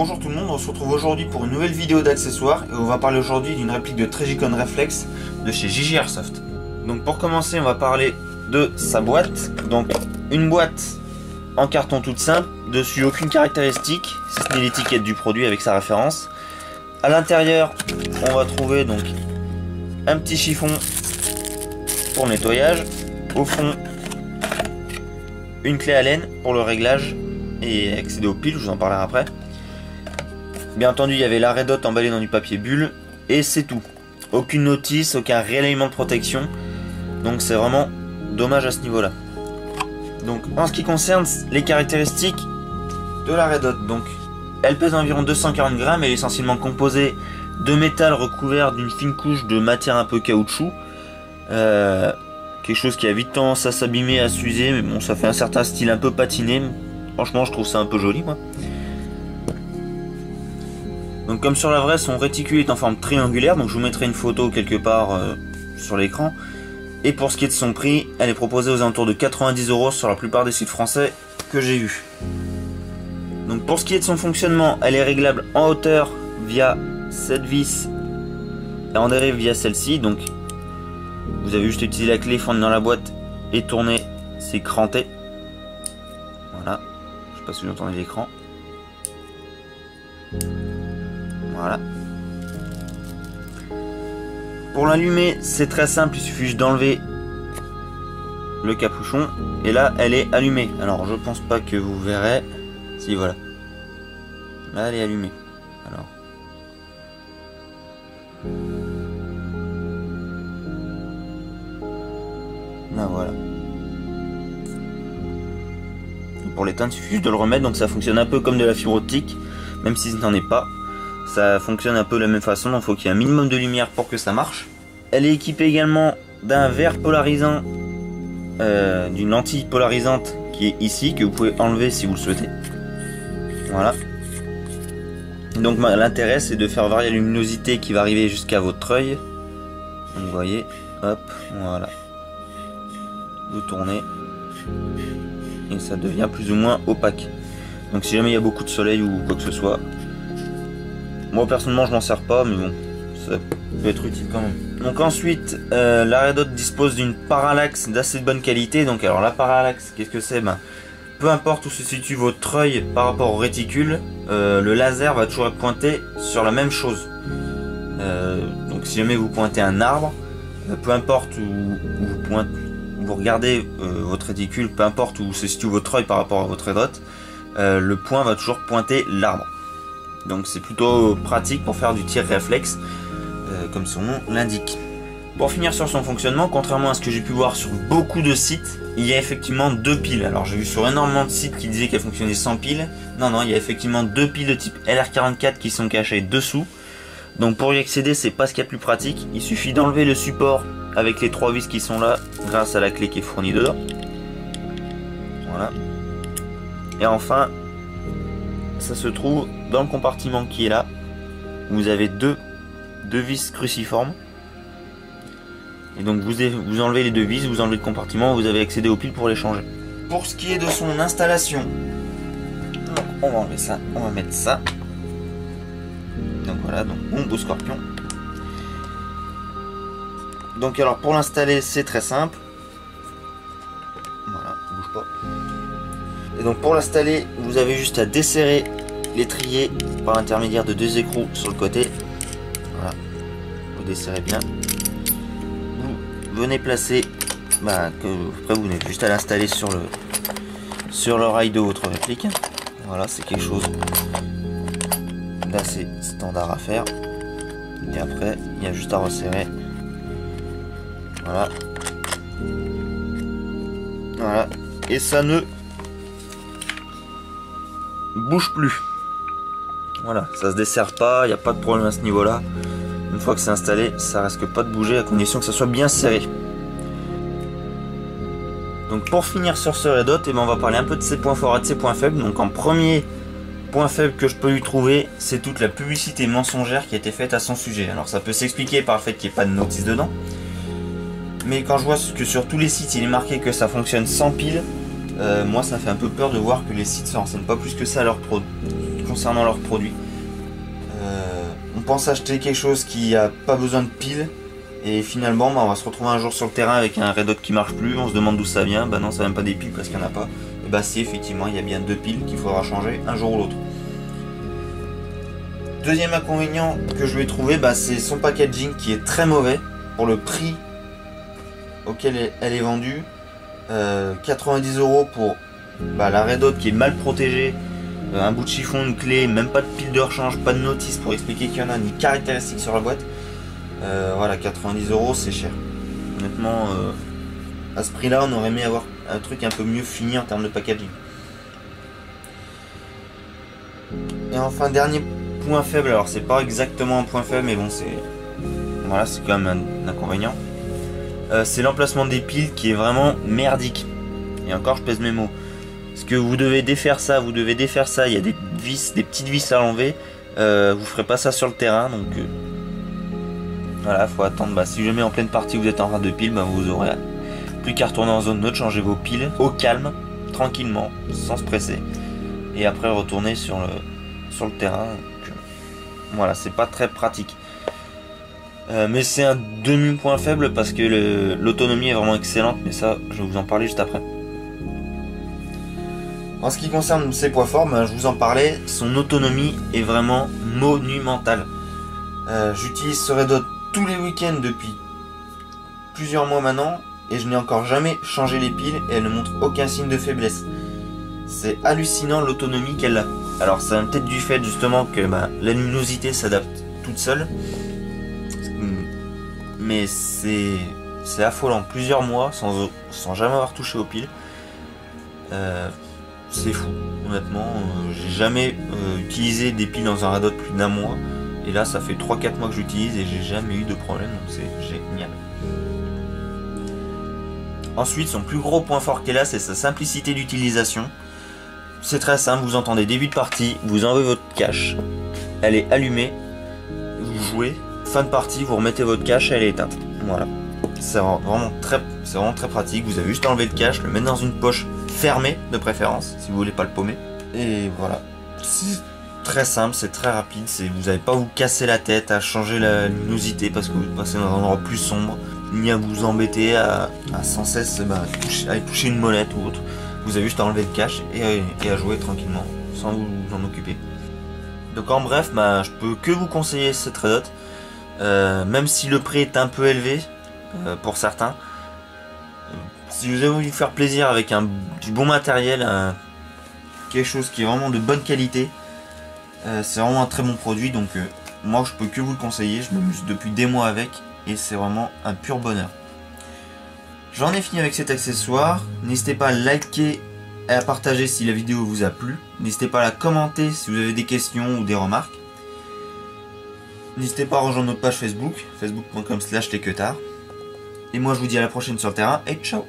Bonjour tout le monde, on se retrouve aujourd'hui pour une nouvelle vidéo d'accessoires et on va parler aujourd'hui d'une réplique de Trigicon Reflex de chez JJ Airsoft. Donc pour commencer, on va parler de sa boîte. Donc une boîte en carton toute simple, dessus aucune caractéristique, si ce n'est l'étiquette du produit avec sa référence. À l'intérieur, on va trouver donc un petit chiffon pour le nettoyage. Au fond, une clé Allen pour le réglage et accéder aux piles, je vous en parlerai après. Bien entendu, il y avait la Red Dot emballée dans du papier bulle et c'est tout. Aucune notice, aucun réel élément de protection. Donc c'est vraiment dommage à ce niveau-là. Donc en ce qui concerne les caractéristiques de la Red Dot, donc elle pèse environ 240 grammes, elle est essentiellement composée de métal recouvert d'une fine couche de matière un peu caoutchouc. Quelque chose qui a vite tendance à s'abîmer, à s'user, mais bon, ça fait un certain style un peu patiné. Franchement, je trouve ça un peu joli, moi. Donc comme sur la vraie, son réticule est en forme triangulaire, donc je vous mettrai une photo quelque part sur l'écran. Et pour ce qui est de son prix, elle est proposée aux alentours de 90 € sur la plupart des sites français que j'ai vus. Donc pour ce qui est de son fonctionnement, elle est réglable en hauteur via cette vis et en dérive via celle-ci. Donc vous avez juste utilisé la clé fournie dans la boîte et tourner, c'est cranté. Voilà, je sais pas si vous entendez l'écran. Voilà. Pour l'allumer, c'est très simple, il suffit juste d'enlever le capuchon et là elle est allumée. Alors je pense pas que vous verrez. Si, voilà. Là elle est allumée. Alors. Là voilà. Et pour l'éteindre, il suffit juste de le remettre, donc ça fonctionne un peu comme de la fibre optique, même si ce n'en est pas. Ça fonctionne un peu de la même façon, donc il faut qu'il y ait un minimum de lumière pour que ça marche. Elle est équipée également d'un verre polarisant, d'une lentille polarisante qui est ici, que vous pouvez enlever si vous le souhaitez. Voilà. Donc l'intérêt c'est de faire varier la luminosité qui va arriver jusqu'à votre œil. Donc vous voyez, hop, voilà. Vous tournez et ça devient plus ou moins opaque. Donc si jamais il y a beaucoup de soleil ou quoi que ce soit, moi personnellement je m'en sers pas, mais bon, ça peut être utile quand même. Donc ensuite, la Red Dot dispose d'une parallaxe d'assez bonne qualité. Donc alors la parallaxe, qu'est-ce que c'est? Peu importe où se situe votre œil par rapport au réticule, le laser va toujours être pointé sur la même chose. Donc si jamais vous pointez un arbre, peu importe où vous regardez votre réticule, peu importe où se situe votre œil par rapport à votre Red Dot, le point va toujours pointer l'arbre. Donc c'est plutôt pratique pour faire du tir réflexe, comme son nom l'indique. Pour finir sur son fonctionnement, contrairement à ce que j'ai pu voir sur beaucoup de sites, il y a effectivement deux piles. Alors j'ai vu sur énormément de sites qui disaient qu'elle fonctionnait sans pile. Non, il y a effectivement deux piles de type LR44 qui sont cachées dessous. Donc pour y accéder, c'est pas ce qu'il y a de plus pratique. Il suffit d'enlever le support avec les trois vis qui sont là, grâce à la clé qui est fournie dedans. Voilà. Et enfin, ça se trouve dans le compartiment qui est là. Vous avez deux vis cruciformes. Et donc vous enlevez les deux vis, vous enlevez le compartiment, vous avez accédé aux piles pour les changer. Pour ce qui est de son installation, on va enlever ça, on va mettre ça. Donc voilà, donc mon beau scorpion. Donc alors pour l'installer, c'est très simple. Voilà, bouge pas. Et donc pour l'installer, vous avez juste à desserrer l'étrier par l'intermédiaire de deux écrous sur le côté. Voilà, vous desserrez bien. Vous venez placer, après vous venez juste à l'installer sur le rail de votre réplique. Voilà, c'est quelque chose d'assez standard à faire. Et après, il y a juste à resserrer. Voilà. Voilà. Et ça ne bouge plus. Voilà, ça se desserre pas, il n'y a pas de problème à ce niveau-là. Une fois que c'est installé, ça risque pas de bouger à condition que ça soit bien serré. Donc pour finir sur ce Red Dot, on va parler un peu de ses points forts et de ses points faibles. Donc en premier point faible que je peux lui trouver, c'est toute la publicité mensongère qui a été faite à son sujet. Alors ça peut s'expliquer par le fait qu'il n'y ait pas de notice dedans. Mais quand je vois que sur tous les sites il est marqué que ça fonctionne sans pile, moi ça fait un peu peur de voir que les sites ne se renseignent pas plus que ça à leur concernant leurs produits. On pense acheter quelque chose qui a pas besoin de piles et finalement on va se retrouver un jour sur le terrain avec un Red Hot qui marche plus, on se demande d'où ça vient, bah non ça vient pas des piles parce qu'il n'y en a pas, et bah si effectivement il y a bien 2 piles qu'il faudra changer un jour ou l'autre. Deuxième inconvénient que je vais trouver, c'est son packaging qui est très mauvais pour le prix auquel elle est vendue. 90 € pour la Red Hot qui est mal protégée, un bout de chiffon, une clé, même pas de pile de rechange, pas de notice pour expliquer qu'il y en a, ni caractéristiques sur la boîte. Voilà, 90 € c'est cher. Honnêtement, à ce prix là on aurait aimé avoir un truc un peu mieux fini en termes de packaging. Et enfin dernier point faible, alors c'est pas exactement un point faible mais bon c'est quand même un inconvénient. C'est l'emplacement des piles qui est vraiment merdique. Et encore je pèse mes mots. Parce que vous devez défaire ça, il y a des vis, des petites vis à enlever. Vous ferez pas ça sur le terrain, donc voilà, faut attendre. Si jamais en pleine partie vous êtes en rade de piles, vous aurez plus qu'à retourner en zone neutre, changer vos piles au calme, tranquillement, sans se presser. Et après retourner sur le terrain. Donc, voilà, c'est pas très pratique. Mais c'est un demi-point faible parce que l'autonomie est vraiment excellente, mais ça je vais vous en parler juste après. En ce qui concerne ses points forts, je vous en parlais, son autonomie est vraiment monumentale. J'utilise ce Red Hot tous les week-ends depuis plusieurs mois maintenant et je n'ai encore jamais changé les piles et elle ne montre aucun signe de faiblesse. C'est hallucinant l'autonomie qu'elle a. Alors ça vient peut-être du fait justement que la luminosité s'adapte toute seule. Mais c'est affolant, plusieurs mois sans jamais avoir touché aux piles. C'est fou, honnêtement, j'ai jamais utilisé des piles dans un Red Hot plus d'un mois. Et là ça fait 3-4 mois que j'utilise et j'ai jamais eu de problème, donc c'est génial. Ensuite, son plus gros point fort qu'elle a, c'est sa simplicité d'utilisation. C'est très simple, vous entendez début de partie, vous enlevez votre cache, elle est allumée, vous jouez, fin de partie, vous remettez votre cache, elle est éteinte. Voilà. C'est vraiment très pratique, vous avez juste enlevé le cache, le mettre dans une poche fermée de préférence, si vous voulez pas le paumer. Et voilà. C'est très simple, c'est très rapide, vous n'avez pas à vous casser la tête à changer la luminosité parce que vous passez dans un endroit plus sombre, ni à vous embêter à sans cesse aller toucher une molette ou autre. Vous avez juste à enlever le cache et à jouer tranquillement, sans vous en occuper. Donc en bref, je peux que vous conseiller cette Red Hot, même si le prix est un peu élevé pour certains. Si vous avez voulu faire plaisir avec du bon matériel, quelque chose qui est vraiment de bonne qualité, c'est vraiment un très bon produit, donc moi je peux que vous le conseiller, je m'amuse depuis des mois avec et c'est vraiment un pur bonheur. J'en ai fini avec cet accessoire, n'hésitez pas à liker et à partager si la vidéo vous a plu, n'hésitez pas à la commenter si vous avez des questions ou des remarques, n'hésitez pas à rejoindre notre page Facebook, facebook.com/lesqueutards, et moi je vous dis à la prochaine sur le terrain et ciao.